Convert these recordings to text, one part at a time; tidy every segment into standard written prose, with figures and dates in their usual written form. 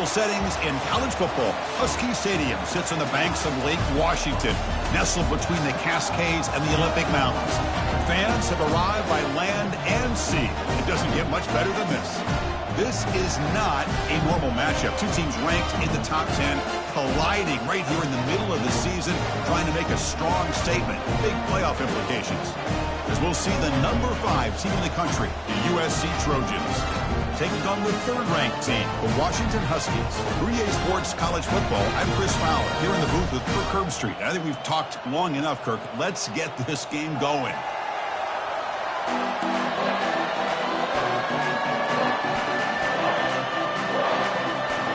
beautiful settings in college football. Husky Stadium sits on the banks of Lake Washington, nestled between the Cascades and the Olympic Mountains. Fans have arrived by land and sea. It doesn't get much better than this. This is not a normal matchup. Two teams ranked in the top 10, colliding right here in the middle of the season, trying to make a strong statement. Big playoff implications. As we'll see the number 5 team in the country, the USC Trojans, taking on the third-ranked team, the Washington Huskies. 3A Sports College Football, I'm Chris Fowler, here in the booth with Kirk Herbstreit. I think we've talked long enough, Kirk. Let's get this game going.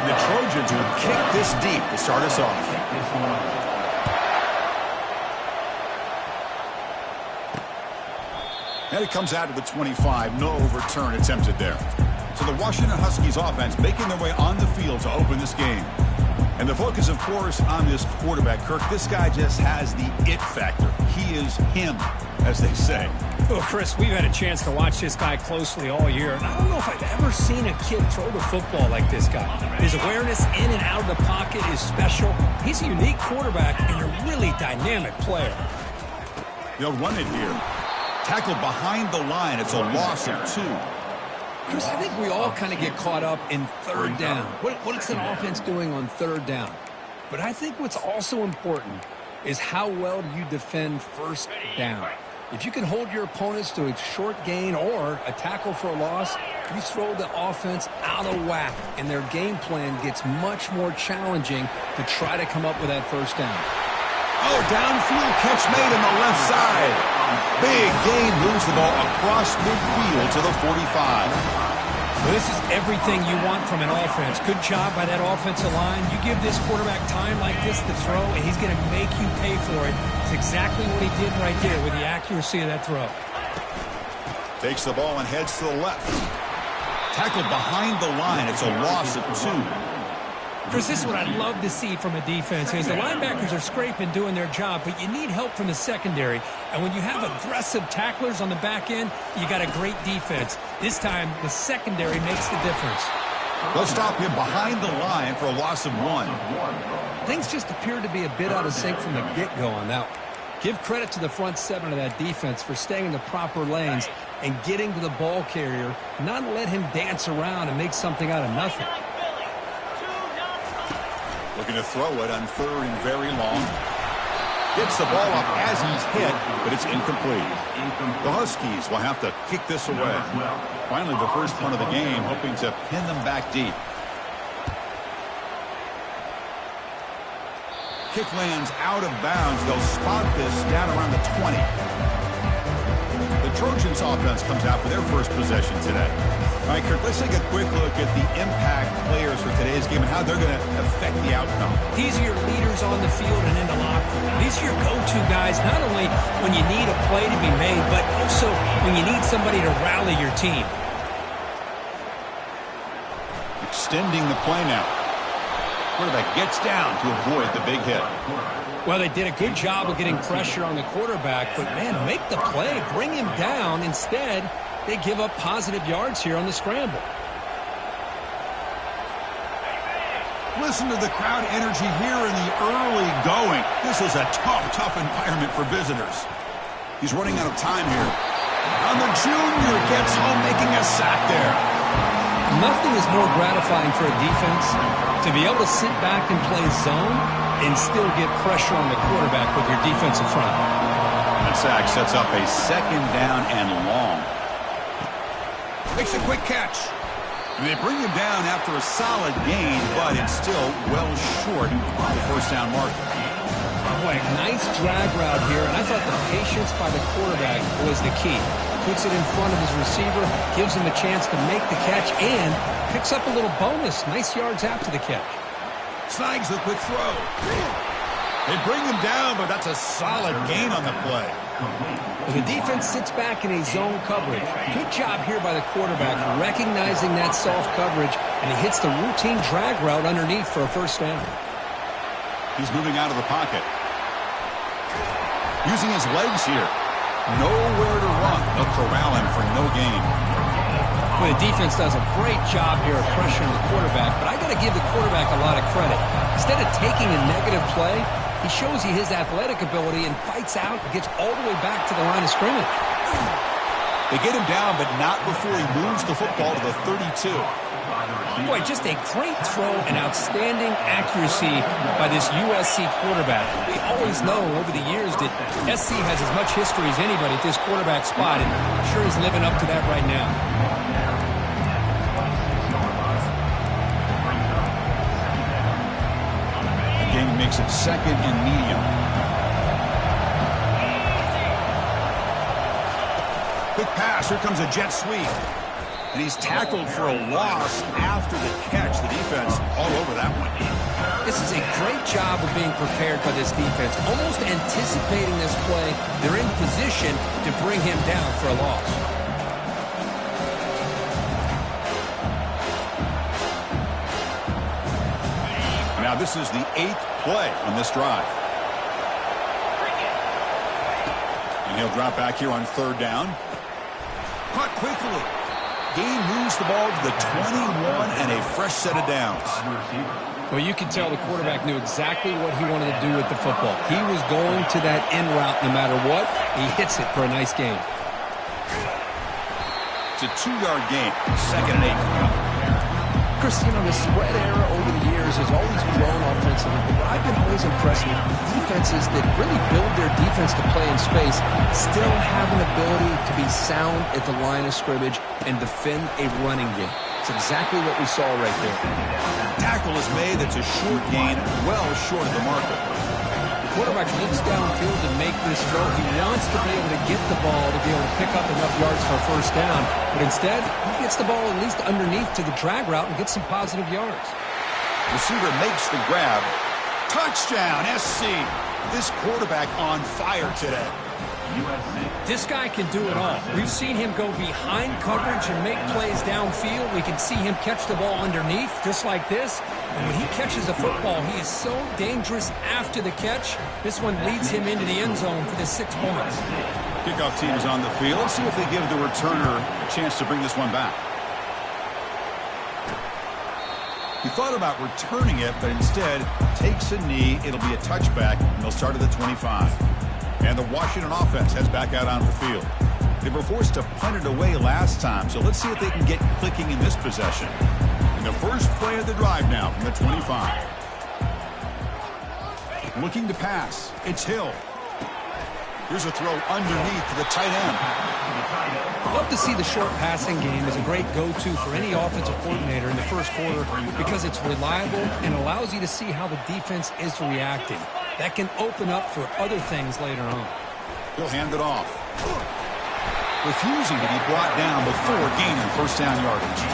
The Trojans will kick this deep to start us off. And it comes out to the 25. No overturn attempted there. So the Washington Huskies offense making their way on the field to open this game. And the focus, of course, on this quarterback, Kirk. This guy just has the it factor. He is him, as they say. Well, Chris, we've had a chance to watch this guy closely all year, and I don't know if I've ever seen a kid throw the football like this guy. His awareness in and out of the pocket is special. He's a unique quarterback and a really dynamic player. They'll run it here. Tackled behind the line. It's a loss of 2. Chris, I think we all kind of get caught up in third down. What is an offense doing on third down? But I think what's also important is how well do you defend first down. If you can hold your opponents to a short gain or a tackle for a loss, you throw the offense out of whack, and their game plan gets much more challenging to try to come up with that first down. Oh, downfield catch made on the left side. Big gain, moves the ball across midfield to the 45. Well, this is everything you want from an offense. Good job by that offensive line. You give this quarterback time like this to throw, and he's going to make you pay for it. It's exactly what he did right there with the accuracy of that throw. Takes the ball and heads to the left. Tackled behind the line. It's a loss of 2. Chris, this is what I'd love to see from a defense is the linebackers are scraping, doing their job, but you need help from the secondary. And when you have aggressive tacklers on the back end, you got a great defense. This time, the secondary makes the difference. They'll stop him behind the line for a loss of 1. Things just appear to be a bit out of sync from the get-go on that one. Give credit to the front 7 of that defense for staying in the proper lanes and getting to the ball carrier, not let him dance around and make something out of nothing. Looking to throw it on third and very long. Gets the ball up as he's hit, but it's incomplete. The Huskies will have to kick this away. Finally, the first punt of the game, hoping to pin them back deep. Kick lands out of bounds. They'll spot this down around the 20. The Trojans offense comes out for their first possession today. All right, Kirk, let's take a quick look at the impact players for today's game and how they're going to affect the outcome. These are your leaders on the field and in the locker room. These are your go-to guys, not only when you need a play to be made, but also when you need somebody to rally your team. Extending the play now. Quarterback gets down to avoid the big hit. Well, they did a good job of getting pressure on the quarterback, but, man, make the play, bring him down. Instead, they give up positive yards here on the scramble. Listen to the crowd energy here in the early going. This is a tough environment for visitors. He's running out of time here. And the junior gets home making a sack there. Nothing is more gratifying for a defense to be able to sit back and play zone and still get pressure on the quarterback with your defensive front. That sack sets up a second down and long. Makes a quick catch. They bring him down after a solid gain, but it's still well short of the first down marker. Boy, nice drag route here, and I thought the patience by the quarterback was the key. Puts it in front of his receiver, gives him a chance to make the catch, and picks up a little bonus. Nice yards after the catch. Snags the quick throw. They bring him down, but that's a solid gain on the play. The defense sits back in a zone coverage. Good job here by the quarterback, recognizing that soft coverage, and he hits the routine drag route underneath for a first down. He's moving out of the pocket. Using his legs here. Nowhere to run. They'll corral him for no gain. Well, the defense does a great job here of pressuring the quarterback, but I got to give the quarterback a lot of credit. Instead of taking a negative play, he shows you his athletic ability and fights out and gets all the way back to the line of scrimmage. They get him down, but not before he moves the football to the 32. Boy, just a great throw and outstanding accuracy by this USC quarterback. We always know over the years that SC has as much history as anybody at this quarterback spot, and I'm sure he's living up to that right now. The game makes it second and medium. Quick pass. Here comes a jet sweep. And he's tackled for a loss after the catch. The defense all over that one. This is a great job of being prepared by this defense, almost anticipating this play. They're in position to bring him down for a loss. Now this is the 8th play on this drive. And he'll drop back here on 3rd down. Caught quickly. Gain moves the ball to the 21 and a fresh set of downs. Well, you can tell the quarterback knew exactly what he wanted to do with the football. He was going to that in route no matter what. He hits it for a nice gain. It's a 2-yard gain. 2nd and 8. Chris, you know, the spread era over the years has always grown offensively, but I've been always impressed with defenses that really build their defense to play in space, still have an ability to be sound at the line of scrimmage and defend a running game. It's exactly what we saw right there. Tackle is made. That's a short gain, well short of the marker. The quarterback looks downfield to make this throw. He wants to be able to get the ball to be able to pick up enough yards for a 1st down, but instead, he gets the ball at least underneath to the drag route and gets some positive yards. Receiver makes the grab. Touchdown, SC. This quarterback on fire today. This guy can do it all. We've seen him go behind coverage and make plays downfield. We can see him catch the ball underneath, just like this. And when he catches a football, he is so dangerous after the catch. This one leads him into the end zone for the 6 points. Kickoff team is on the field. Let's see if they give the returner a chance to bring this one back. He thought about returning it, but instead takes a knee. It'll be a touchback, and they'll start at the 25. And the Washington offense heads back out on the field. They were forced to punt it away last time, so let's see if they can get clicking in this possession. And the first play of the drive now from the 25. Looking to pass. It's Hill. Here's a throw underneath to the tight end. Love to see the short passing game as a great go-to for any offensive coordinator in the first quarter because it's reliable and allows you to see how the defense is reacting. That can open up for other things later on. He'll hand it off. Refusing to be brought down before gaining 1st down yardage.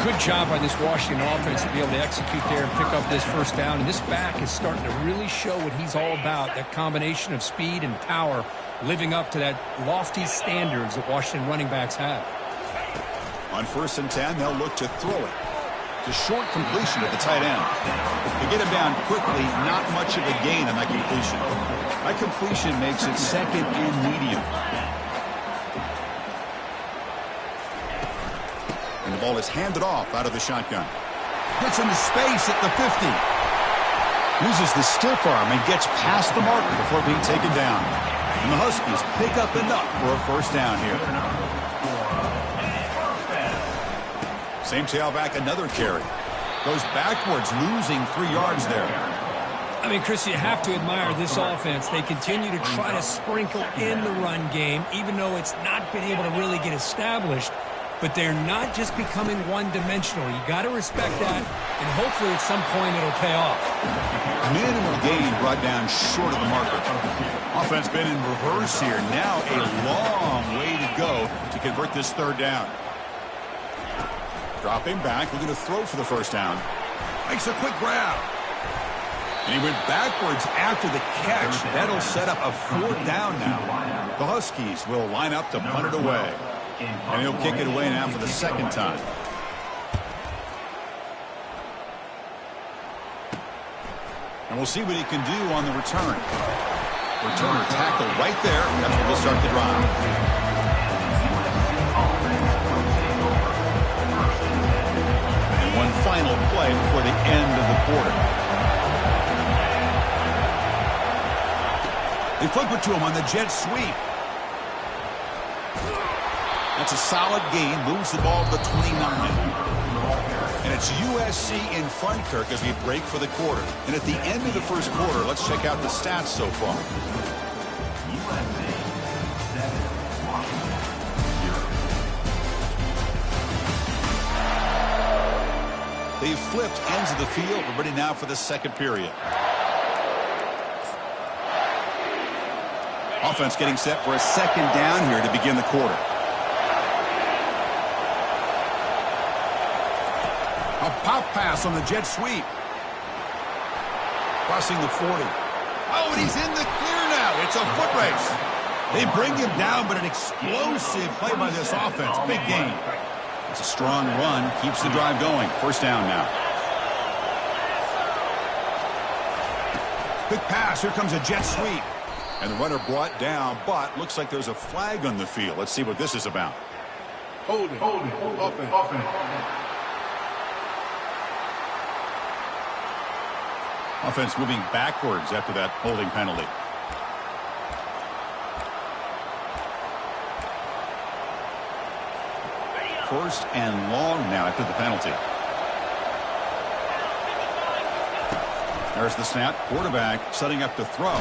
Good job by this Washington offense to be able to execute there and pick up this 1st down. And this back is starting to really show what he's all about, that combination of speed and power, living up to that lofty standards that Washington running backs have. On 1st and 10, they'll look to throw it. It's a short completion at the tight end. They get him down quickly, not much of a gain on that completion. That completion makes it 2nd and medium. And the ball is handed off out of the shotgun. Gets into space at the 50. Uses the stiff arm and gets past the marker before being taken down. And the Huskies pick up enough for a 1st down here. Same tailback, another carry. Goes backwards, losing 3 yards there. I mean, Chris, you have to admire this offense. They continue to try to sprinkle in the run game, even though it's not been able to really get established. But they're not just becoming one-dimensional. You got to respect that, and hopefully at some point it'll pay off. Minimal gain brought down short of the marker. Offense been in reverse here. Now a long way to go to convert this 3rd down. Dropping back, looking to throw for the 1st down. Makes a quick grab. And he went backwards after the catch. That'll set up a 4th down now. The Huskies will line up to punt it away. And he'll kick it away now for the 2nd time. And we'll see what he can do on the return. Returner tackle right there. That's where we'll start the drive. final play before the end of the quarter. They flip it to him on the jet sweep. That's a solid gain. Moves the ball to the 29. And it's USC in front, Kirk, as we break for the quarter. And at the end of the first quarter, let's check out the stats so far. They've flipped ends of the field. We're ready now for the second period. Offense getting set for a second down here to begin the quarter. A pop pass on the jet sweep. Crossing the 40. Oh, and he's in the clear now. It's a foot race. They bring him down, but an explosive play by this offense. Big gain. It's a strong run. Keeps the drive going. First down now. Quick pass. Here comes a jet sweep. And the runner brought down, but looks like there's a flag on the field. Let's see what this is about. Hold it. Open. Offense moving backwards after that holding penalty. First and long now after the penalty. There's the snap. Quarterback setting up to throw.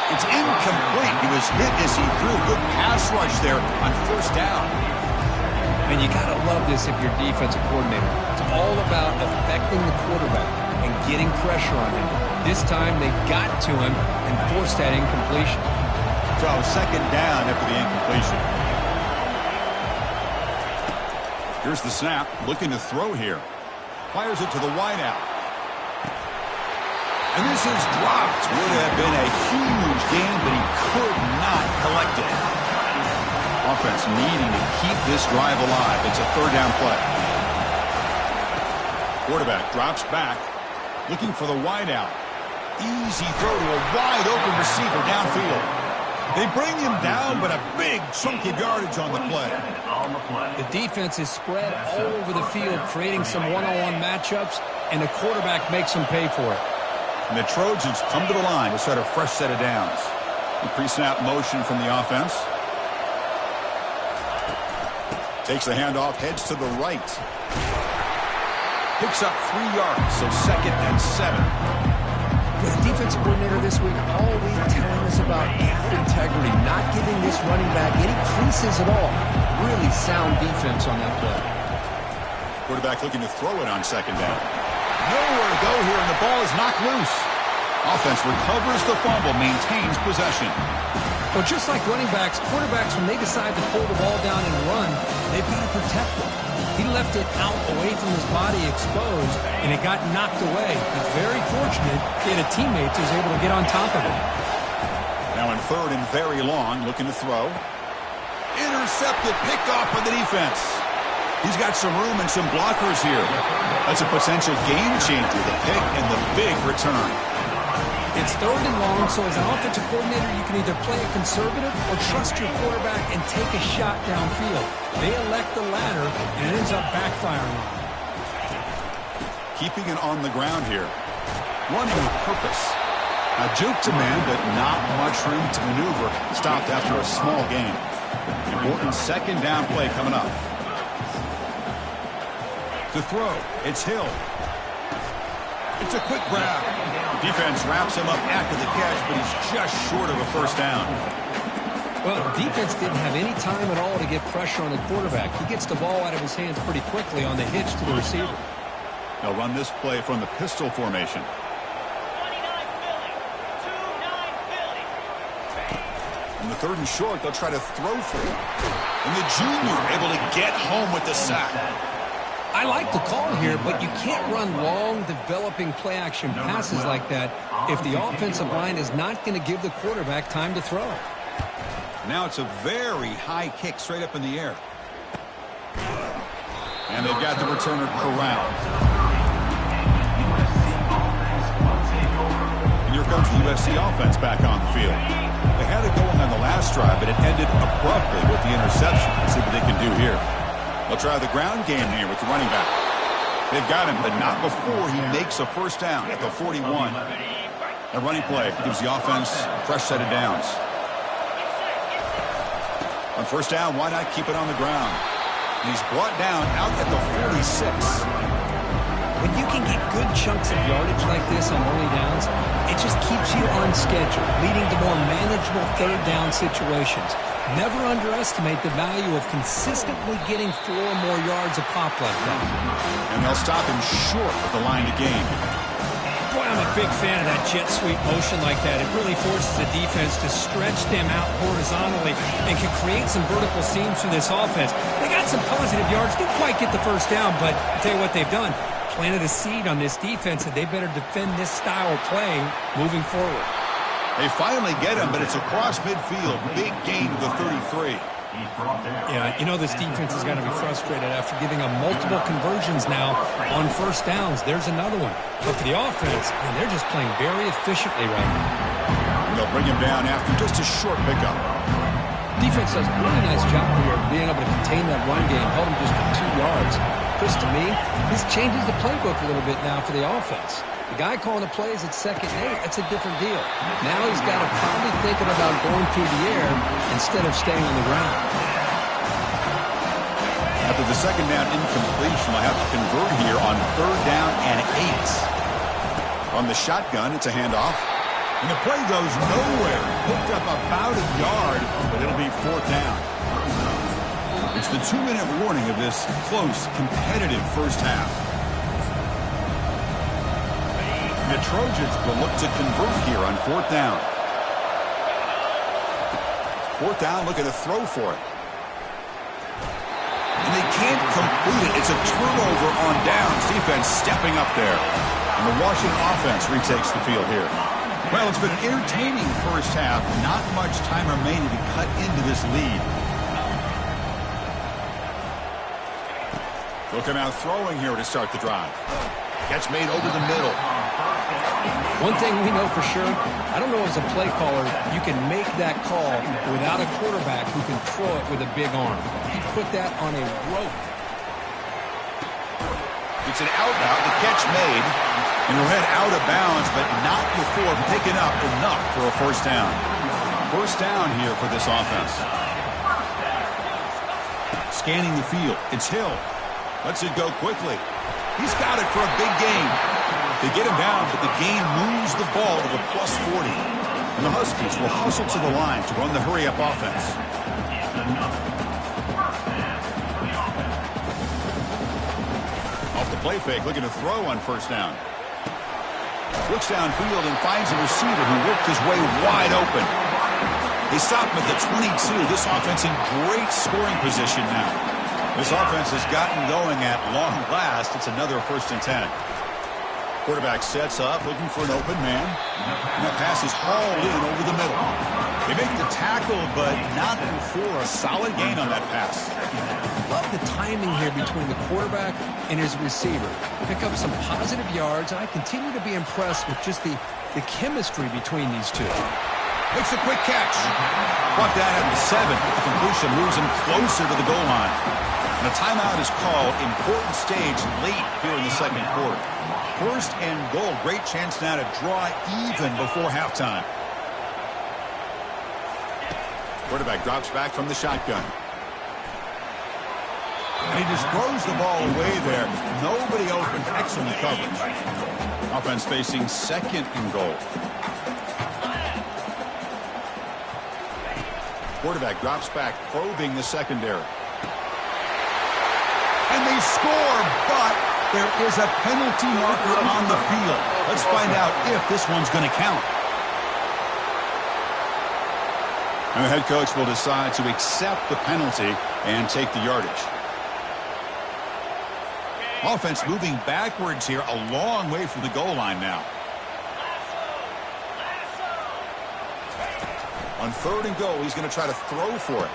It's incomplete. He was hit as he threw. Good pass rush there on first down. And you got to love this if you're defensive coordinator. It's all about affecting the quarterback and getting pressure on him. This time they got to him and forced that incompletion. So second down after the incompletion. Here's the snap. Looking to throw here. Fires it to the wideout. And this is dropped. Would have been a huge gain, but he could not collect it. Offense needing to keep this drive alive. It's a third down play. Quarterback drops back, looking for the wideout. Easy throw to a wide open receiver downfield. They bring him down, but a big chunk of yardage on the play. The defense is spread all over the field, creating some one-on-one matchups, and the quarterback makes them pay for it. And the Trojans come to the line to start a fresh set of downs. The pre-snap motion from the offense. Takes the handoff, heads to the right. Picks up 3 yards, so second and 7. The defensive coordinator this week all week telling us about gap integrity, not giving this running back any creases at all. Really sound defense on that play. Quarterback looking to throw it on second down. Nowhere to go here, and the ball is knocked loose. Offense recovers the fumble, maintains possession. Well, just like running backs, quarterbacks, when they decide to pull the ball down and run, they've got to protect it. He left it out away from his body exposed, and it got knocked away. He's very fortunate he had a teammate who was able to get on top of it. Now in third and very long, looking to throw. Intercepted, picked off by the defense. He's got some room and some blockers here. That's a potential game changer, the pick and the big return. It's third and long, so as an offensive coordinator, you can either play it conservative or trust your quarterback and take a shot downfield. They elect the latter, and it ends up backfiring on them. Keeping it on the ground here. Running with purpose. A juke to man, but not much room to maneuver. Stopped after a small gain. Important second down play coming up. To throw, it's Hill. It's a quick grab. Defense wraps him up after the catch, but he's just short of a first down. Well, defense didn't have any time at all to get pressure on the quarterback. He gets the ball out of his hands pretty quickly on the hitch to the receiver. They'll run this play from the pistol formation. On the third and short, they'll try to throw for it. And the junior able to get home with the sack. I like the call here, but you can't run long, developing play-action passes like that if the offensive line is not going to give the quarterback time to throw. Now it's a very high kick straight up in the air. And they've got the returner corralled. And here comes the USC offense back on the field. They had it going on the last drive, but it ended abruptly with the interception. Let's see what they can do here. They'll try the ground game here with the running back. They've got him, but not before he makes a first down at the 41. A running play gives the offense a fresh set of downs. On first down, why not keep it on the ground? And he's brought down out at the 46. When you can get good chunks of yardage like this on early downs, it just keeps you on schedule, leading to more manageable third down situations. Never underestimate the value of consistently getting 4 or more yards a pop like that. And they'll stop him short of the line to gain. Boy, I'm a big fan of that jet sweep motion like that. It really forces the defense to stretch them out horizontally and can create some vertical seams for this offense. They got some positive yards. Didn't quite get the first down, but I'll tell you what they've done. Planted a seed on this defense, and they better defend this style of play moving forward. They finally get him, but it's across midfield. Big gain to the 33. Yeah, you know this defense has got to be frustrated after giving up multiple conversions now on first downs. There's another one. But for the offense, man, they're just playing very efficiently right now. And they'll bring him down after just a short pickup. Defense does a really nice job here of being able to contain that run game, held him just for 2 yards. Chris, to me, this changes the playbook a little bit now for the offense. The guy calling the plays at 2nd and 8, that's a different deal. Now he's got to probably thinking about going through the air instead of staying on the ground. After the 2nd down incompletion, I have to convert here on 3rd down and 8. On the shotgun, it's a handoff. And the play goes nowhere. Picked up about a yard, but it'll be 4th down. It's the 2-minute warning of this close, competitive first half. The Trojans will look to convert here on 4th down. 4th down, looking to throw for it. And they can't complete it. It's a turnover on downs. Defense stepping up there. And the Washington offense retakes the field here. Well, it's been an entertaining first half. Not much time remaining to cut into this lead. Looking out throwing here to start the drive. Catch made over the middle. One thing we know for sure, I don't know as a play caller, you can make that call without a quarterback who can throw it with a big arm. He put that on a rope. It's an out route, the catch made, and he'll head out of bounds, but not before picking up enough for a first down. First down here for this offense. Scanning the field, it's Hill. Lets it go quickly. He's got it for a big gain. They get him down, but the gain moves the ball to the +40. And the Huskies will hustle to the line to run the hurry-up offense. Off the play fake, looking to throw on first down. Looks downfield and finds a receiver who worked his way wide open. They stop him at the 22. This offense in great scoring position now. This offense has gotten going at long last. It's another 1st and 10. Quarterback sets up, looking for an open man. And that pass is hauled in over the middle. They make the tackle, but not before a solid gain on that pass. Love the timing here between the quarterback and his receiver. Pick up some positive yards, and I continue to be impressed with just the chemistry between these two. Makes a quick catch. Brought down at the 7. The completion moves him closer to the goal line. And a timeout is called. Important stage late here in the 2nd quarter. 1st and goal. Great chance now to draw even before halftime. Quarterback drops back from the shotgun. And he just throws the ball away there. Nobody open. Excellent coverage. Offense facing 2nd and goal. Quarterback drops back, probing the secondary. And they score, but there is a penalty marker on the field. Let's find out if this one's going to count. And the head coach will decide to accept the penalty and take the yardage. Offense moving backwards here, a long way from the goal line now. On 3rd and goal, he's going to try to throw for it.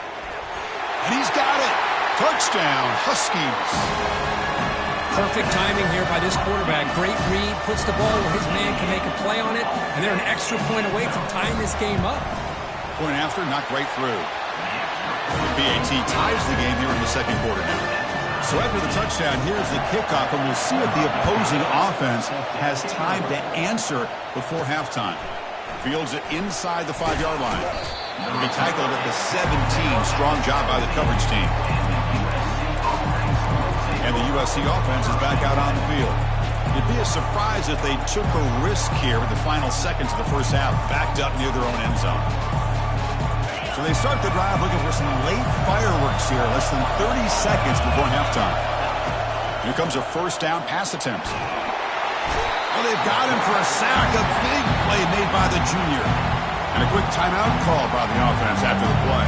And he's got it. Touchdown, Huskies. Perfect timing here by this quarterback. Great read, puts the ball where his man can make a play on it, and they're an extra point away from tying this game up. Point after, knocked right through. The BAT ties the game here in the 2nd quarter now. So after the touchdown, here's the kickoff, and we'll see if the opposing offense has time to answer before halftime. Fields it inside the 5-yard line. He tackled at the 17. Strong job by the coverage team. And the USC offense is back out on the field. It'd be a surprise if they took a risk here with the final seconds of the first half, backed up near their own end zone. So they start the drive looking for some late fireworks here, less than 30 seconds before halftime. Here comes a first down pass attempt. Oh, they've got him for a sack. A big play made by the junior. And a quick timeout call by the offense after the play.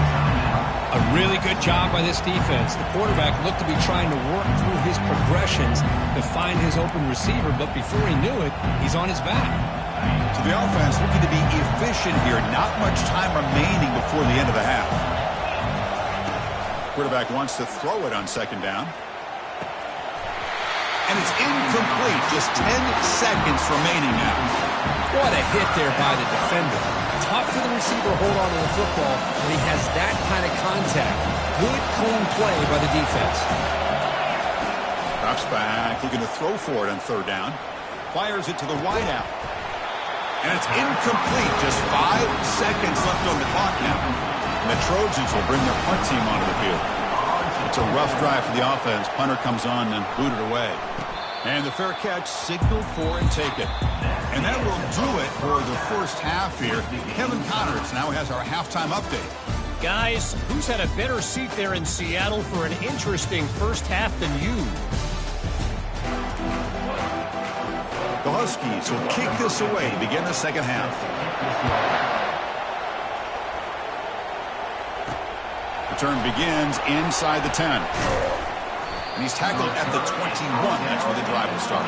A really good job by this defense. The quarterback looked to be trying to work through his progressions to find his open receiver, but before he knew it, he's on his back. So the offense looking to be efficient here. Not much time remaining before the end of the half. Quarterback wants to throw it on second down. And it's incomplete. Just 10 seconds remaining now. What a hit there by the defender. Tough for the receiver to hold on to the football when he has that kind of contact. Good, clean play by the defense. Drops back, looking to throw for it on third down. Fires it to the wideout. And it's incomplete. Just 5 seconds left on the clock now. And the Trojans will bring their punt team onto the field. It's a rough drive for the offense. Punter comes on and booted away. And the fair catch signaled for and taken. And that will do it for the first half here. Kevin Connors now has our halftime update. Guys, who's had a better seat there in Seattle for an interesting first half than you? The Huskies will kick this away to begin the second half. Return begins inside the 10. And he's tackled at the 21. That's where the drive will start.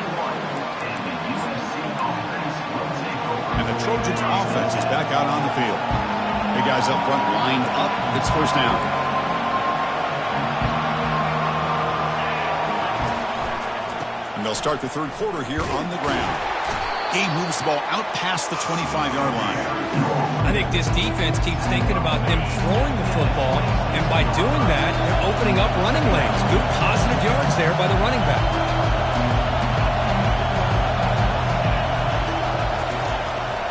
And the Trojans offense is back out on the field. Big guys up front lined up. It's first down. And they'll start the third quarter here on the ground. He moves the ball out past the 25-yard line. I think this defense keeps thinking about them throwing the football, and by doing that, they're opening up running lanes. Good positive yards there by the running back.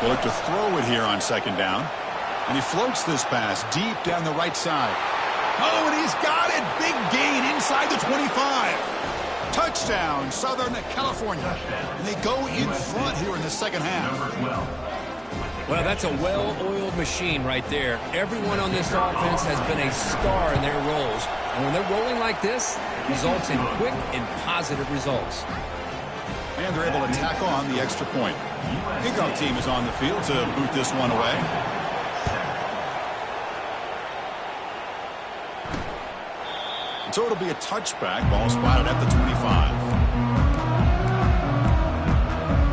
They'll look to throw it here on second down. And he floats this pass deep down the right side. Oh, and he's got it. Big gain inside the 25. Touchdown, Southern California. And they go in front here in the second half. Well, that's a well-oiled machine right there. Everyone on this offense has been a star in their roles. And when they're rolling like this, it results in quick and positive results. And they're able to tack on the extra point. Kickoff team is on the field to boot this one away. So it'll be a touchback. Ball spotted at the 25.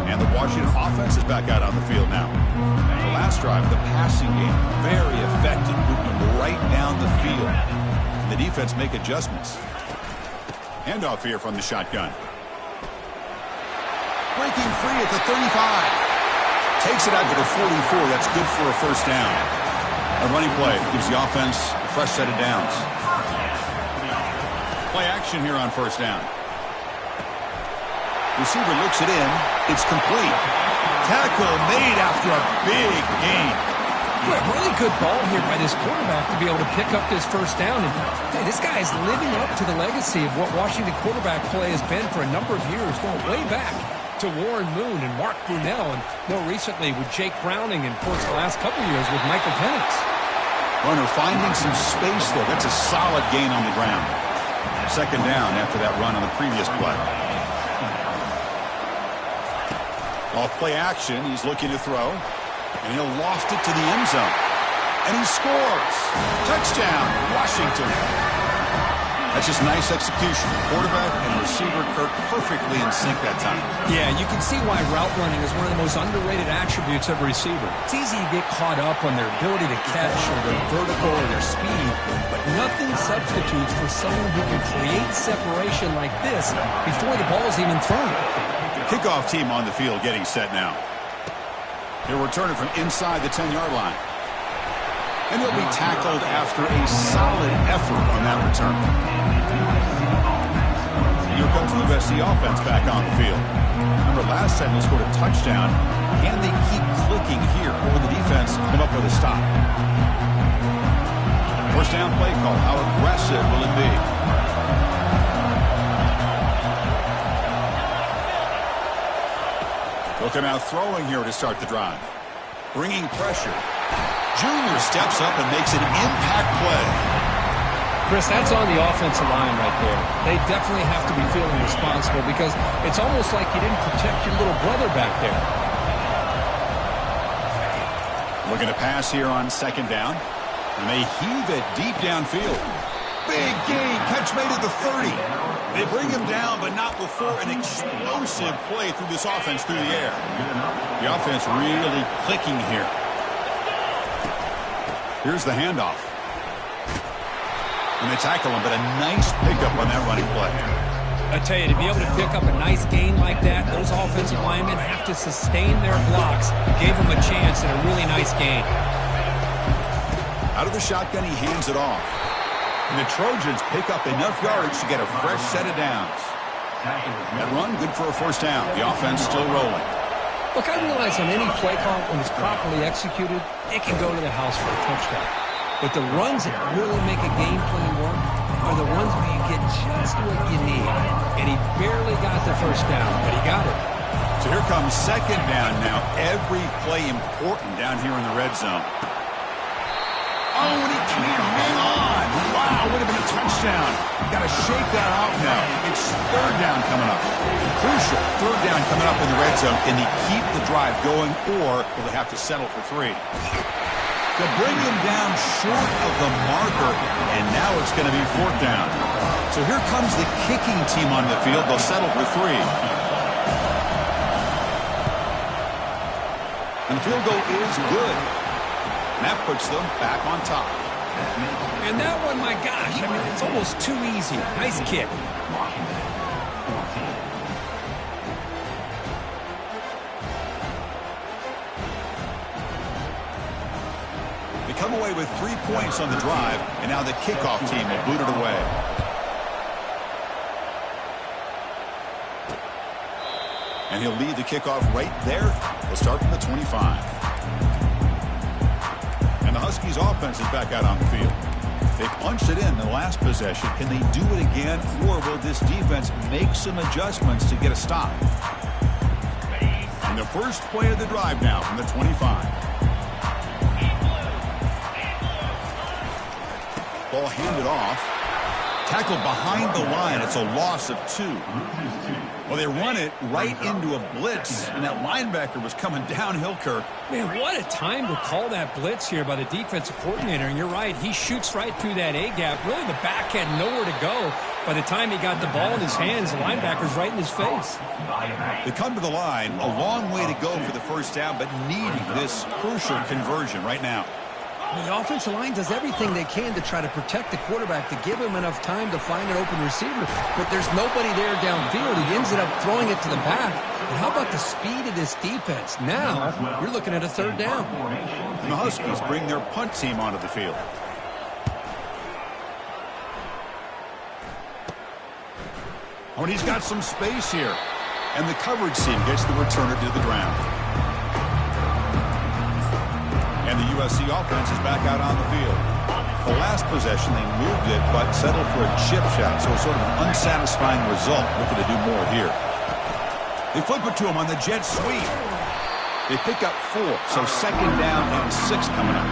And the Washington offense is back out on the field now. The last drive, the passing game, very effective, moving right down the field. And the defense make adjustments. Handoff here from the shotgun. Breaking free at the 35. Takes it out to the 44. That's good for a first down. A running play gives the offense a fresh set of downs. Play action here on first down. Receiver looks it in. It's complete. Tackle made after a big gain. Well, really good ball here by this quarterback to be able to pick up this first down. And hey, this guy is living up to the legacy of what Washington quarterback play has been for a number of years, going way back to Warren Moon and Mark Brunell, and more recently with Jake Browning, and of course the last couple of years with Michael Penix. Runner finding some space there. That's a solid gain on the ground. Second down after that run on the previous play. Off play action, he's looking to throw, and he'll loft it to the end zone. And he scores. Touchdown, Washington. That's just nice execution. Quarterback and receiver Kirk perfectly in sync that time. Yeah, you can see why route running is one of the most underrated attributes of a receiver. It's easy to get caught up on their ability to catch or their vertical or their speed, but nothing substitutes for someone who can create separation like this before the ball is even thrown. Kickoff team on the field getting set now. They're returning from inside the 10-yard line. And he'll be tackled after a solid effort on that return. Here comes the USC offense back on the field. Remember, last time they scored a touchdown. Can they keep clicking here, or will the defense come up with a stop? First down play call. How aggressive will it be? They'll come out throwing here to start the drive. Bringing pressure. Junior steps up and makes an impact play. Chris, that's on the offensive line right there. They definitely have to be feeling responsible because it's almost like you didn't protect your little brother back there. Looking to pass here on second down. And they heave it deep downfield. Big gain. Catch made at the 30. They bring him down, but not before an explosive play through this offense through the air. The offense really clicking here. Here's the handoff. And they tackle him, but a nice pickup on that running play. I tell you, to be able to pick up a nice gain like that, those offensive linemen have to sustain their blocks. Gave him a chance and a really nice gain. Out of the shotgun, he hands it off. And the Trojans pick up enough yards to get a fresh set of downs. That run, good for a first down. The offense still rolling. Look, I realize on any play call, when it's properly executed, it can go to the house for a touchdown. But the runs that really make a game plan work are the ones where you get just what you need. And he barely got the first down, but he got it. So here comes second down now. Every play important down here in the red zone. Oh, and he can't hang on. Wow, would have been a touchdown. Got to shake that off now. It's third down coming up. Crucial third down coming up in the red zone. Can they keep the drive going, or will they have to settle for 3? They'll bring him down short of the marker, and now it's going to be fourth down. So here comes the kicking team on the field. They'll settle for 3. And the field goal is good. And that puts them back on top. And that one, my gosh, I mean, it's almost too easy. Nice kick. They come away with 3 points on the drive, and now the kickoff team will boot it away. And he'll lead the kickoff right there. They'll start from the 25. And the Huskies offense is back out on the field. They punched it in the last possession. Can they do it again, or will this defense make some adjustments to get a stop? And the first play of the drive now from the 25. Ball handed off. Tackled behind the line. It's a loss of 2. Well, they run it right into a blitz, and that linebacker was coming downhill, Kirk. Man, what a time to call that blitz here by the defensive coordinator. And you're right, he shoots right through that A-gap. Really, the back had nowhere to go. By the time he got the ball in his hands, the linebacker's right in his face. They come to the line, a long way to go for the first down, but needing this crucial conversion right now. The offensive line does everything they can to try to protect the quarterback, to give him enough time to find an open receiver. But there's nobody there downfield. He ends up throwing it to the back. But how about the speed of this defense? Now, you're looking at a third down. And the Huskies bring their punt team onto the field. Oh, and he's got some space here. And the coverage team gets the returner to the ground. And the USC offense is back out on the field. The last possession, they moved it, but settled for a chip shot, so sort of an unsatisfying result. Looking to do more here. They flip it to him on the jet sweep. They pick up 4, so second down and 6 coming up.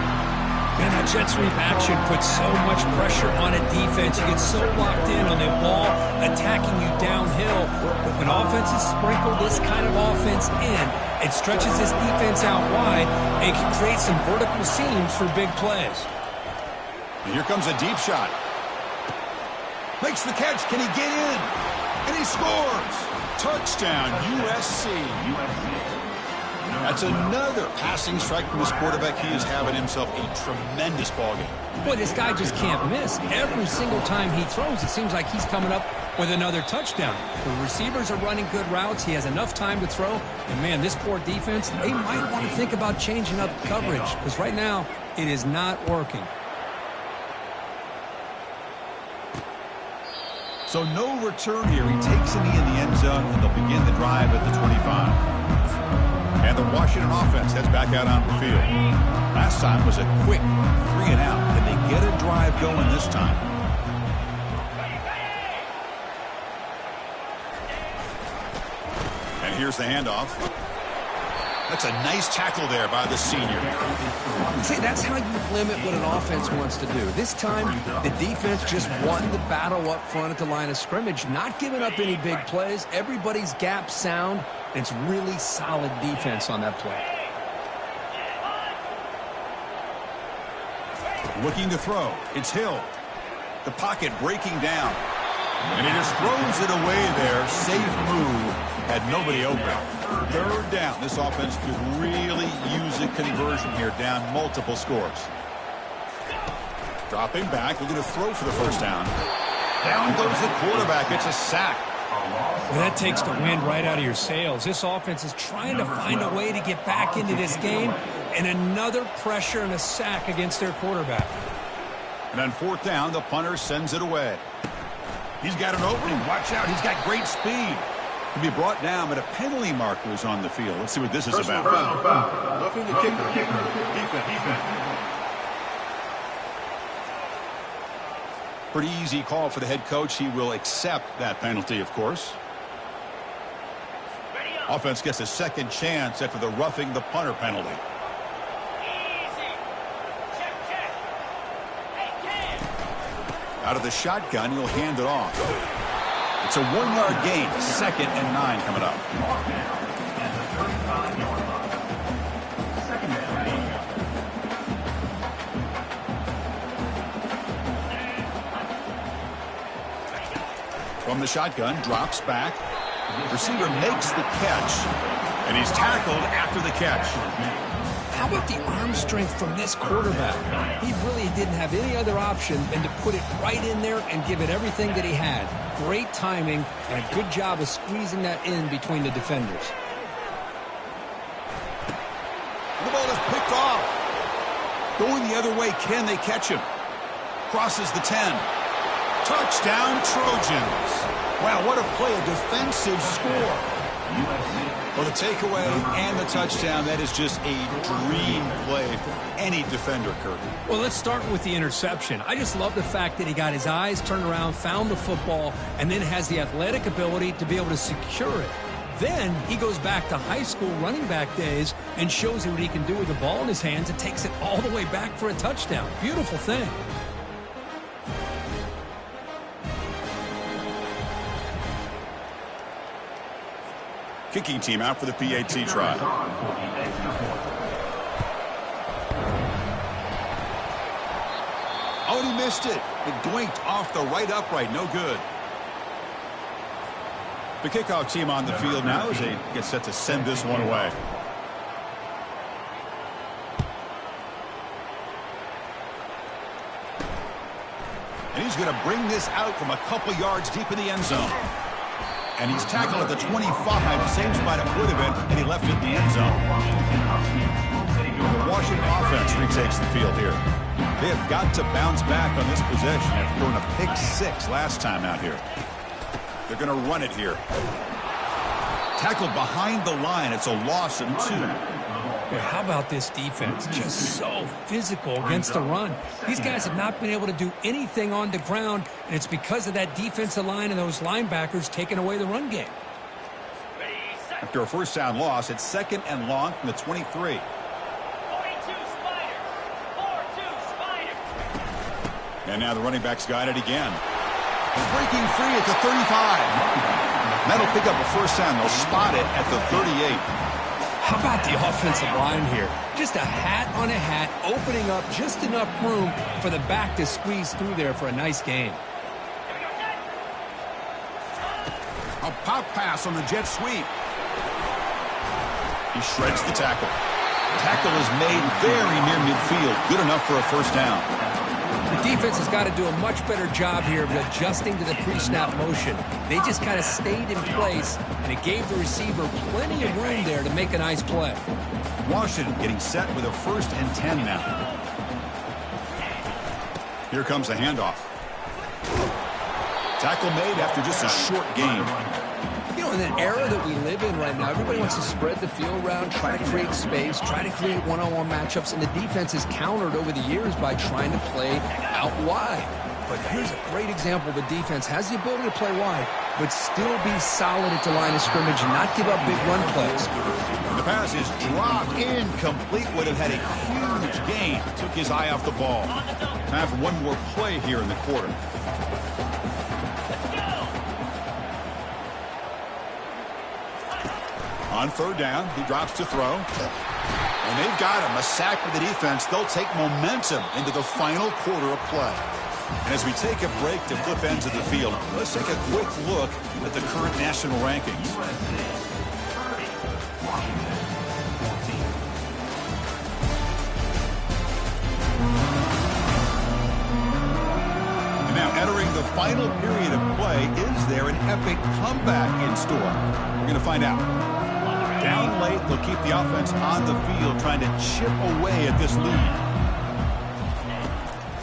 Man, that jet sweep action puts so much pressure on a defense. You get so locked in on the ball attacking you downhill. But when offenses sprinkle this kind of offense in, it stretches this defense out wide and can create some vertical seams for big plays. And here comes a deep shot. Makes the catch. Can he get in? And he scores. Touchdown, USC. That's another passing strike from this quarterback. He is having himself a tremendous ballgame. Boy, this guy just can't miss. Every single time he throws, it seems like he's coming up with another touchdown. The receivers are running good routes. He has enough time to throw. And, man, this poor defense, they might want to think about changing up coverage because right now it is not working. So no return here. He takes a knee in the end zone, and they'll begin the drive at the 25. And the Washington offense heads back out on the field. Last time was a quick 3-and-out. Can they get a drive going this time? And here's the handoff. That's a nice tackle there by the senior. See, that's how you limit what an offense wants to do. This time, the defense just won the battle up front at the line of scrimmage, not giving up any big plays. Everybody's gap sound. It's really solid defense on that play. Looking to throw. It's Hill. The pocket breaking down. And he just throws it away there. Safe move. Had nobody open. Third down. This offense could really use a conversion here. Down multiple scores. Dropping back. Looking to throw for the first down. Down goes the quarterback. It's a sack. Well, that takes the wind right out of your sails. This offense is trying to find a way to get back into this game, and another pressure and a sack against their quarterback. And on fourth down, the punter sends it away. He's got an opening. Watch out. He's got great speed. To be brought down, but a penalty marker is on the field. Let's see what this is about. Roughing the kicker. Defense. Pretty easy call for the head coach. He will accept that penalty, of course. Offense gets a second chance after the roughing the punter penalty. Out of the shotgun, he'll hand it off. It's a 1-yard gain. 2nd and 9 coming up. From the shotgun, drops back. Receiver makes the catch, and he's tackled after the catch. How about the arm strength from this quarterback? He really didn't have any other option than to put it right in there and give it everything that he had. Great timing and a good job of squeezing that in between the defenders. The ball is picked off. Going the other way, can they catch him? Crosses the 10. Touchdown, Trojans. Wow, what a play, a defensive score. For the takeaway and the touchdown, that is just a dream play for any defender, Kurt. Well, let's start with the interception. I just love the fact that he got his eyes turned around, found the football, and then has the athletic ability to be able to secure it. Then he goes back to high school running back days and shows you what he can do with the ball in his hands and takes it all the way back for a touchdown. Beautiful thing. Kicking team out for the PAT try. Oh, and he missed it. It dwinked off the right upright. No good. The kickoff team on the field now as they get set to send this one away. And he's going to bring this out from a couple yards deep in the end zone. And he's tackled at the 25, same spot it would have been, and he left it in the end zone. The Washington offense retakes the field here. They have got to bounce back on this possession after throwing a pick 6 last time out here. They're going to run it here. Tackled behind the line. It's a loss of 2. Boy, how about this defense? Just so physical against the run. These guys have not been able to do anything on the ground, and it's because of that defensive line and those linebackers taking away the run game. After a first down loss, it's 2nd and long from the 23. And now the running back's got it again. Breaking free at the 35. That'll pick up a first down. They'll spot it at the 38. How about the offensive line here? Just a hat on a hat, opening up just enough room for the back to squeeze through there for a nice gain. A pop pass on the jet sweep. He shreds the tackle. Tackle is made very near midfield. Good enough for a first down. The defense has got to do a much better job here of adjusting to the pre-snap motion. They just kind of stayed in place, and it gave the receiver plenty of room there to make a nice play. Washington getting set with a 1st and 10 now. Here comes the handoff. Tackle made after just a short gain. You know, in the era that we live in right now, everybody wants to spread the field around, try to create space, try to create one-on-one matchups, and the defense is countered over the years by trying to play out wide. But here's a great example. The defense has the ability to play wide, but still be solid at the line of scrimmage and not give up big run plays. The pass is dropped incomplete. Would have had a huge gain. Took his eye off the ball. Time for one more play here in the quarter. On third down, he drops to throw. And they've got him. A sack for the defense. They'll take momentum into the final quarter of play. And as we take a break to flip ends of the field, let's take a quick look at the current national rankings. And now entering the final period of play, is there an epic comeback in store? We're going to find out. Down late, they'll keep the offense on the field trying to chip away at this lead.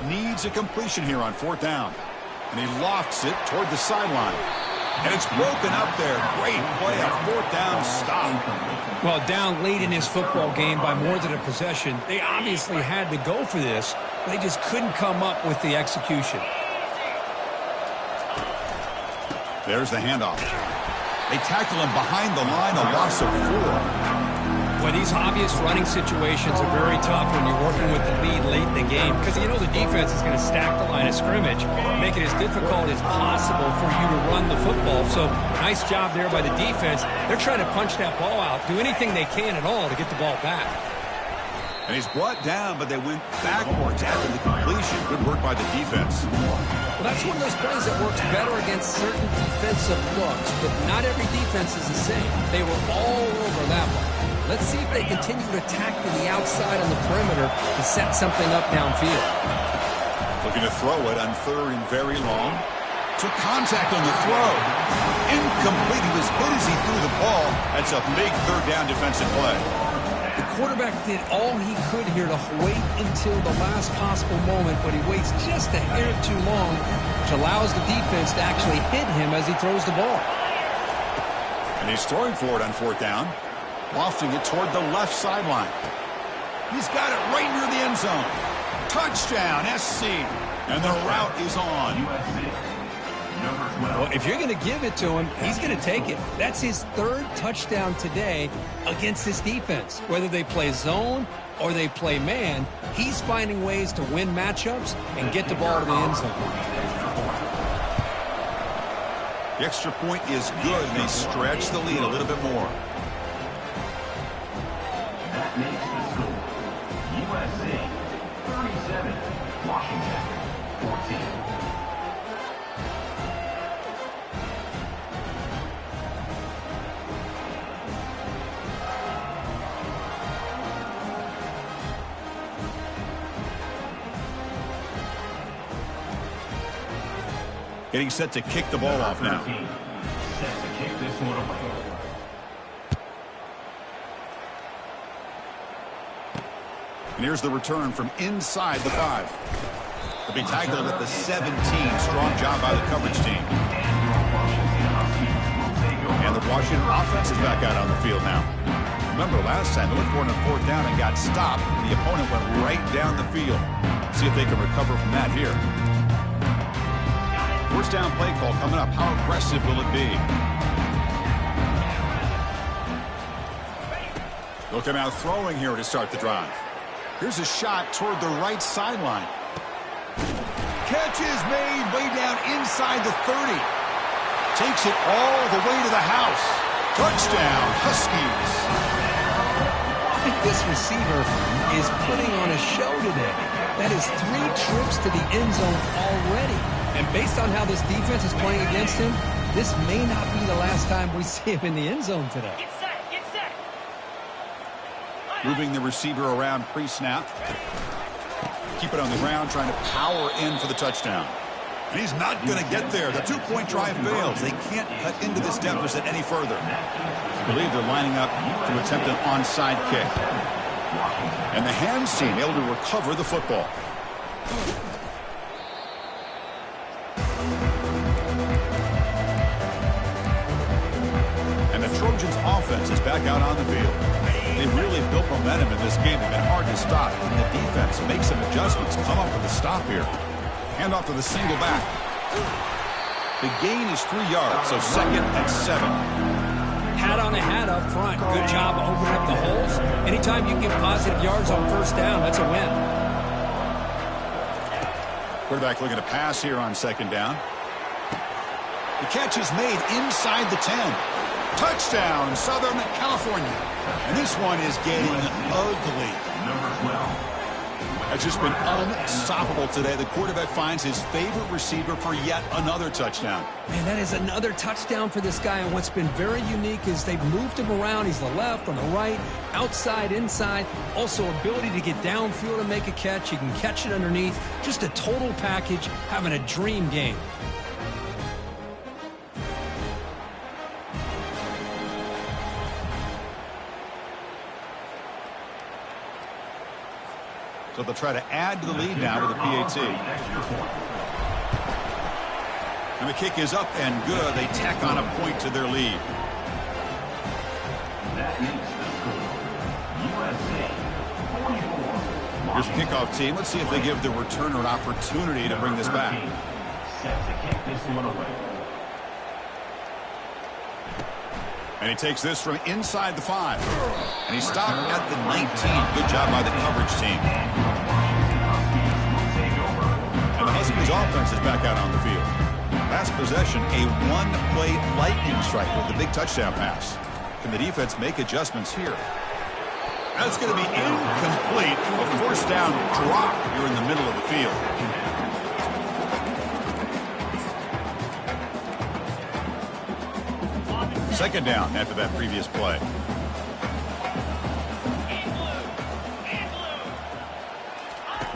Needs a completion here on fourth down. And he lofts it toward the sideline. And it's broken up there. Great play, a fourth down stop. Well, down late in this football game by more than a possession, they obviously had to go for this. They just couldn't come up with the execution. There's the handoff. They tackle him behind the line, a loss of 4. Well, these obvious running situations are very tough when you're working with the lead late in the game because you know the defense is going to stack the line of scrimmage, make it as difficult as possible for you to run the football. So nice job there by the defense. They're trying to punch that ball out, do anything they can at all to get the ball back. And he's brought down, but they went backwards after the completion. Good work by the defense. Well, that's one of those plays that works better against certain defensive looks, but not every defense is the same. They were all over that one. Let's see if they continue to attack to the outside on the perimeter to set something up downfield. Looking to throw it on third and very long. Took contact on the throw. Incomplete. He was hit as he threw the ball. That's a big third down defensive play. The quarterback did all he could here to wait until the last possible moment, but he waits just a hair too long, which allows the defense to actually hit him as he throws the ball. And he's throwing for it on fourth down. Lofting it toward the left sideline. He's got it right near the end zone. Touchdown, SC. And the route is on. Well, if you're going to give it to him, he's going to take it. That's his third touchdown today against this defense. Whether they play zone or they play man, he's finding ways to win matchups and get the ball to the end zone. The extra point is good, and they stretch the lead a little bit more. That makes the score. USA 37, Washington 14. Getting set to kick the ball off now. Set to kick this one away. And here's the return from inside the 5. They'll be tackled at the 17. Strong job by the coverage team. And the Washington offense is back out on the field now. Remember last time they looked for it on fourth down and got stopped. The opponent went right down the field. See if they can recover from that here. First down play call coming up. How aggressive will it be? They'll come out throwing here to start the drive. Here's a shot toward the right sideline. Catch is made way down inside the 30. Takes it all the way to the house. Touchdown, Huskies. I think this receiver is putting on a show today. That is 3 trips to the end zone already. And based on how this defense is playing against him, this may not be the last time we see him in the end zone today. Get set, get set. Moving the receiver around pre-snap. Keep it on the ground, trying to power in for the touchdown. And he's not going to get there. The 2-point drive fails. They can't cut into this deficit any further. I believe they're lining up to attempt an onside kick. And the hands team able to recover the football. Trojans offense is back out on the field. They've really built momentum in this game. They've been hard to stop. And the defense makes some adjustments, come up with a stop here. Hand off to the single back. The gain is 3 yards, so 2nd and 7. Hat on a hat up front. Good job opening up the holes. Anytime you get positive yards on 1st down, that's a win. Quarterback looking to pass here on 2nd down. The catch is made inside the 10. Touchdown, Southern California. And this one is getting ugly. Number 12. Has just been unstoppable today. The quarterback finds his favorite receiver for yet another touchdown. Man, that is another touchdown for this guy. And what's been very unique is they've moved him around. He's the left, on the right, outside, inside. Also, ability to get downfield and make a catch. He can catch it underneath. Just a total package, having a dream game. So they'll try to add to the lead now with a PAT. And the kick is up and good. They tack on a point to their lead. That makes the score. USA 44. Here's the kickoff team. Let's see if they give the returner an opportunity to bring this back. Set to kick this one away. And he takes this from inside the 5. And he stopped at the 19. Good job by the coverage team. And the Huskies offense is back out on the field. Last possession, a one-play lightning strike with a big touchdown pass. Can the defense make adjustments here? That's going to be incomplete. A 4th down drop here in the middle of the field. 2nd down after that previous play.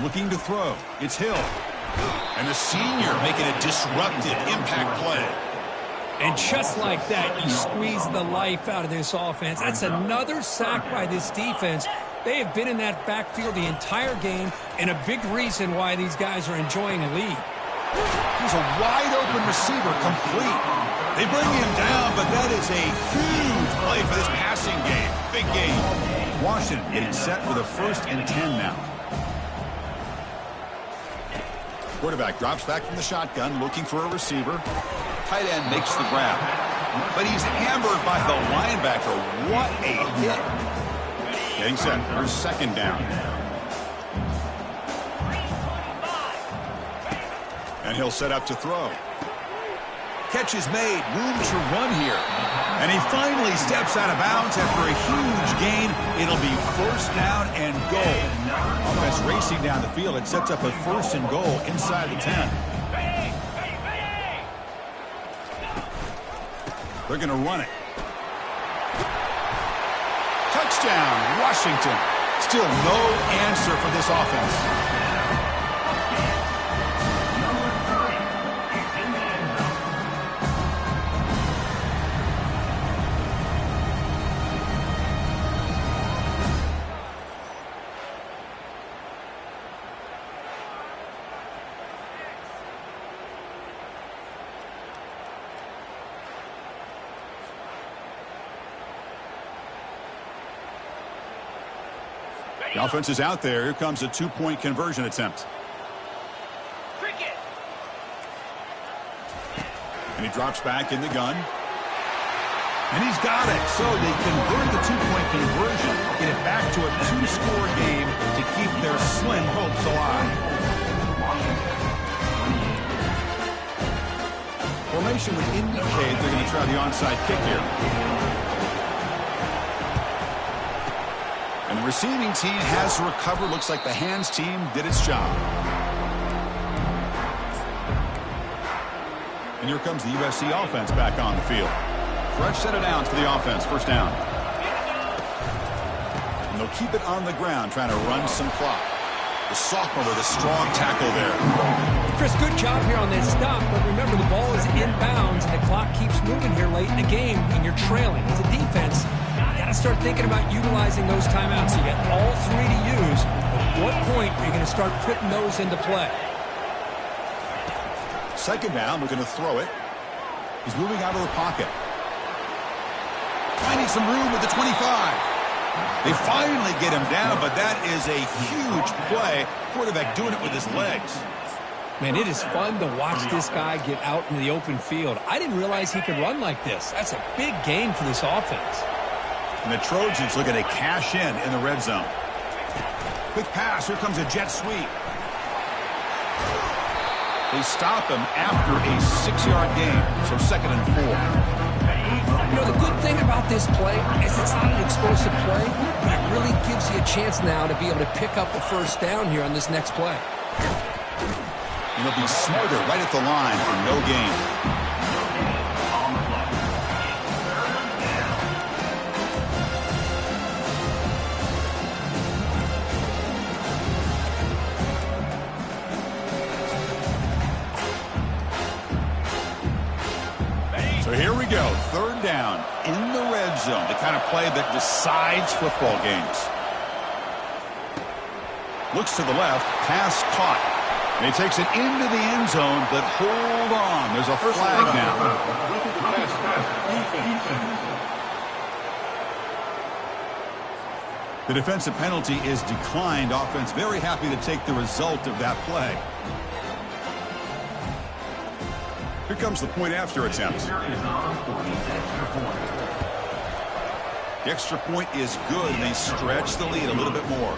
Looking to throw. It's Hill. And the senior making a disruptive impact play. And just like that, you squeeze the life out of this offense. That's another sack by this defense. They have been in that backfield the entire game, and a big reason why these guys are enjoying a lead. Here's a wide-open receiver, complete. They bring him down, but that is a huge play for this passing game. Big game. Washington getting set with a 1st and 10 now. Quarterback drops back from the shotgun, looking for a receiver. Tight end makes the grab. But he's hammered by the linebacker. What a hit. Getting set for 2nd down. And he'll set up to throw. Catch is made. Room to run here. And he finally steps out of bounds after a huge gain. It'll be 1st down and goal. Offense racing down the field. It sets up a 1st and goal inside the 10. They're going to run it. Touchdown, Washington. Still no answer for this offense. The offense is out there. Here comes a 2-point conversion attempt. And he drops back in the gun. And he's got it. So they convert the 2-point conversion, get it back to a 2-score game to keep their slim hopes alive. Formation would indicate they're going to try the onside kick here. And the receiving team has recovered. Looks like the hands team did its job. And here comes the USC offense back on the field. Fresh set of downs for the offense. 1st down. And they'll keep it on the ground, trying to run some clock. The sophomore with a strong tackle there. Chris, good job here on this stop, but remember the ball is inbounds and the clock keeps moving here late in the game and you're trailing. As a defense, you got to start thinking about utilizing those timeouts. You got all 3 to use. At what point are you going to start putting those into play? 2nd down, looking to throw it. He's moving out of the pocket. Finding some room at the 25. They finally get him down, but that is a huge play. Quarterback doing it with his legs. Man, it is fun to watch this guy get out in the open field. I didn't realize he could run like this. That's a big game for this offense. And the Trojans looking to cash in the red zone. Quick pass. Here comes a jet sweep. They stop him after a 6-yard gain, so 2nd and 4. You know, the good thing about this play is it's not an explosive play, but it really gives you a chance now to be able to pick up a first down here on this next play. And he'll be smarter right at the line for no gain. So here we go, 3rd down in the red zone, the kind of play that decides football games. Looks to the left, pass caught. And he takes it into the end zone, but hold on, there's a flag now. The defensive penalty is declined. Offense very happy to take the result of that play. Here comes the point after attempt. The extra point is good, and they stretch the lead a little bit more.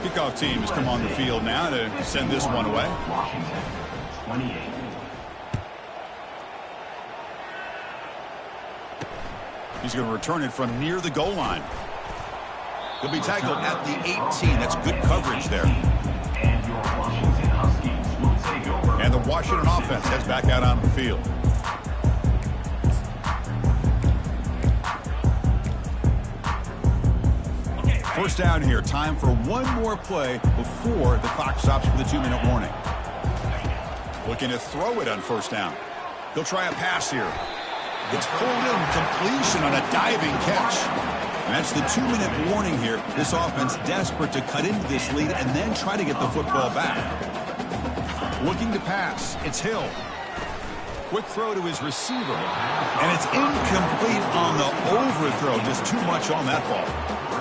Kickoff team has come on the field now to send this one away. Washington, 28. He's going to return it from near the goal line. He'll be tackled at the 18. That's good coverage there. And your Washington Huskies will take over. And the Washington offense heads back out on the field. First down here. Time for one more play before the clock stops for the 2-minute warning. Looking to throw it on first down. They'll try a pass here. Gets pulled in. Completion on a diving catch. And that's the 2-minute warning here. This offense desperate to cut into this lead and then try to get the football back. Looking to pass. It's Hill. Quick throw to his receiver. And it's incomplete on the overthrow. Just too much on that ball.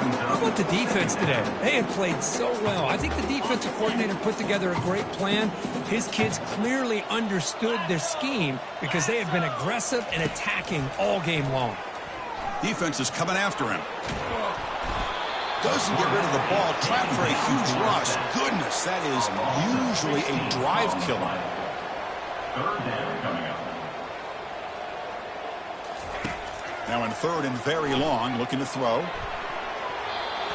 How about the defense today? They have played so well. I think the defensive coordinator put together a great plan. His kids clearly understood their scheme because they have been aggressive and attacking all game long. Defense is coming after him. Doesn't get rid of the ball. Trapped for a huge loss. Goodness, that is usually a drive killer. 3rd down coming up. Now in 3rd and very long, looking to throw.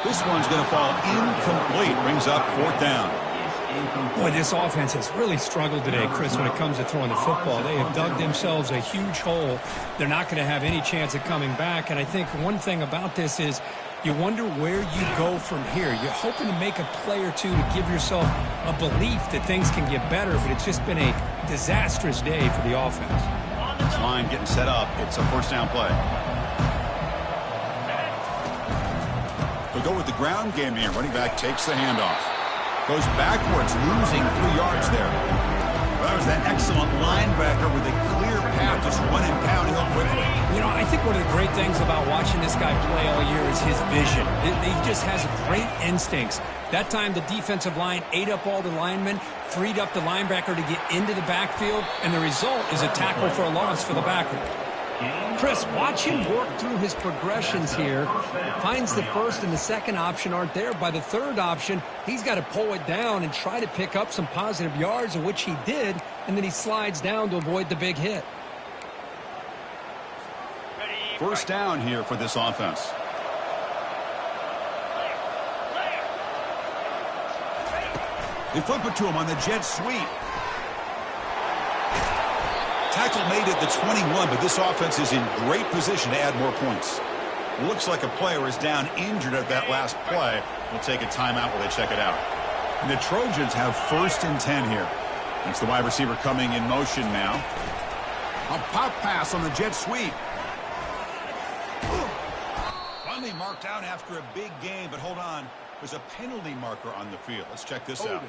This one's going to fall incomplete. Brings up 4th down. Boy, this offense has really struggled today, Chris, when it comes to throwing the football. They have dug themselves a huge hole. They're not going to have any chance of coming back. And I think one thing about this is you wonder where you go from here. You're hoping to make a play or two to give yourself a belief that things can get better, but it's just been a disastrous day for the offense. This line getting set up. It's a first down play. They'll go with the ground game here. Running back takes the handoff. Goes backwards, losing 3 yards there. Well, that was that excellent linebacker with a clear path, just running downhill quickly. You know, I think one of the great things about watching this guy play all year is his vision. He just has great instincts. That time, the defensive line ate up all the linemen, freed up the linebacker to get into the backfield, and the result is a tackle for a loss for the backer. Chris, watch him work through his progressions here. Finds the first and the second option aren't there. By the third option, he's got to pull it down and try to pick up some positive yards, of which he did, and then he slides down to avoid the big hit. First down here for this offense. They flip it to him on the jet sweep. Tackle made at the 21, but this offense is in great position to add more points. Looks like a player is down injured at that last play. We'll take a timeout while they check it out. And the Trojans have 1st and 10 here. It's the wide receiver coming in motion now. A pop pass on the jet sweep. Finally marked out after a big game, but hold on. There's a penalty marker on the field. Let's check this out.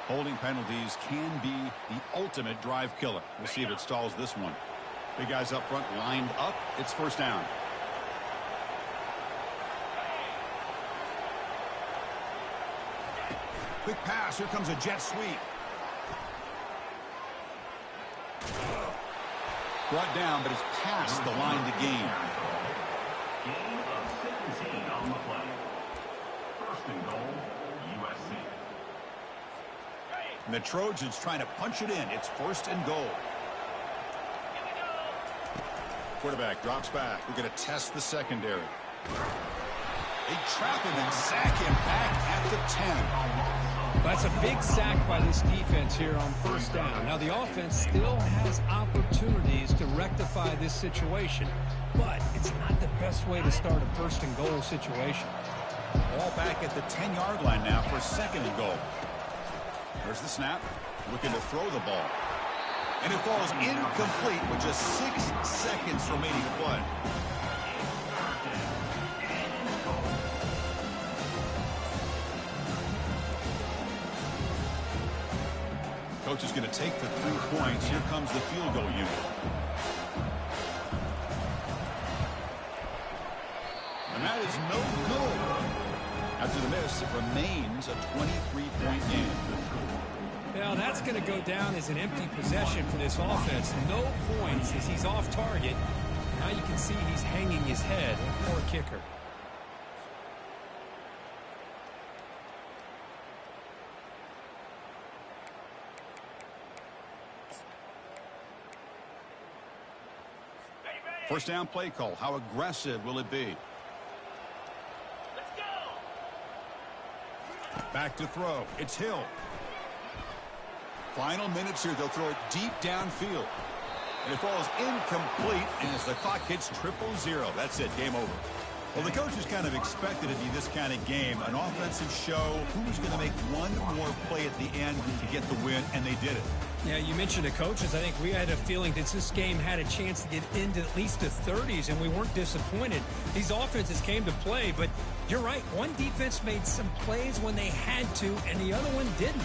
Holding penalties can be the ultimate drive killer. We'll see if it stalls this one. Big guys up front lined up. It's first down. Quick pass. Here comes a jet sweep. Brought down, but it's past the line to gain. Gain of 17 on the play. First and goal, USC. And the Trojans trying to punch it in. It's first and goal. Quarterback drops back. We're going to test the secondary. They trap him and sack him back at the 10. That's a big sack by this defense here on first down. Now, the offense still has opportunities to rectify this situation, but it's not the best way to start a first and goal situation. Ball back at the 10-yard line now for second and goal. There's the snap. Looking to throw the ball. And it falls incomplete with just 6 seconds remaining to play. Coach is going to take the 3 points. Here comes the field goal unit. And that is no good. After the miss, it remains a 23-point game. Now, that's going to go down as an empty possession for this offense. No points as he's off target. Now you can see he's hanging his head. Poor kicker. First down play call. How aggressive will it be? Let's go. Back to throw. It's Hill. Final minutes here. They'll throw it deep downfield. And it falls incomplete as the clock hits 0-0. That's it. Game over. Well, the coaches kind of expected it to be this kind of game. An offensive show. Who's going to make one more play at the end to get the win? And they did it. Yeah, you mentioned the coaches. I think we had a feeling that this game had a chance to get into at least the 30s, and we weren't disappointed. These offenses came to play, but you're right. One defense made some plays when they had to, and the other one didn't.